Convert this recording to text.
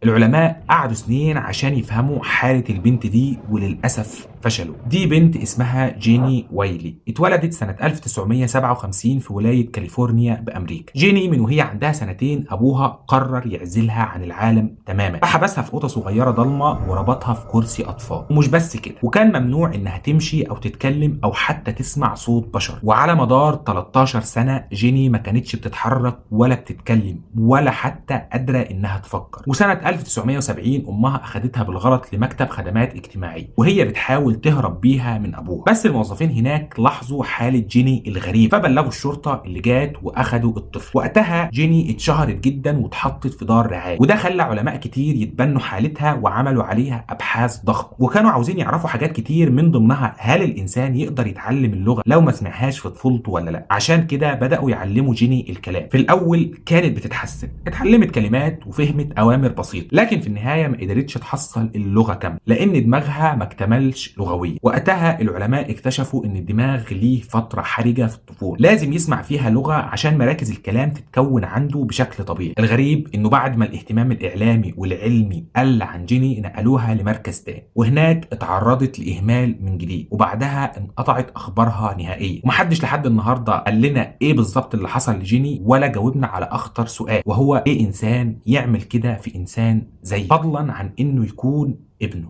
العلماء قعدوا سنين عشان يفهموا حالة البنت دي وللأسف فشلوا. دي بنت اسمها جيني وايلي، اتولدت سنة 1957 في ولاية كاليفورنيا بأمريكا. جيني من وهي عندها سنتين أبوها قرر يعزلها عن العالم تماما، فحبسها في أوضة صغيرة ضلمة وربطها في كرسي أطفال. ومش بس كده، وكان ممنوع إنها تمشي أو تتكلم أو حتى تسمع صوت بشر. وعلى مدار 13 سنة جيني ما كانتش بتتحرك ولا بتتكلم ولا حتى قادرة إنها تفكر. وسنة 1970 أمها أخدتها بالغلط لمكتب خدمات اجتماعية وهي بتحاول تهرب بيها من أبوها. بس الموظفين هناك لاحظوا حالة جيني الغريبة، فبلغوا الشرطة اللي جات وأخدوا الطفل. وقتها جيني اتشهرت جدا واتحطت في دار رعاية، وده خلى علماء كتير يتبنوا حالتها وعملوا عليها أبحاث ضخمة. وكانوا عاوزين يعرفوا حاجات كتير، من ضمنها هل الإنسان يقدر يتعلم اللغة لو ما سمعهاش في طفولته ولا لا. عشان كده بدأوا يعلموا جيني الكلام. في الأول كانت بتتحسن، اتعلمت كلمات وفهمت أوامر بسيطة، لكن في النهاية ما قدرتش تحصل اللغة كاملة لأن دماغها ما اكتملش لغويا. وقتها العلماء اكتشفوا إن الدماغ ليه فترة حرجة في الطفولة لازم يسمع فيها لغة عشان مراكز الكلام تتكون عنده بشكل طبيعي. الغريب إنه بعد ما الاهتمام الإعلامي والعلمي قل عن جيني نقلوها لمركز تاني، وهناك اتعرضت لإهمال من جديد، وبعدها انقطعت أخبارها نهائيا. ومحدش لحد النهاردة قال لنا إيه بالظبط اللي حصل لجيني، ولا جاوبنا على أخطر سؤال، وهو إيه إنسان يعمل كده في إنسان زي، فضلا عن إنه يكون ابنه.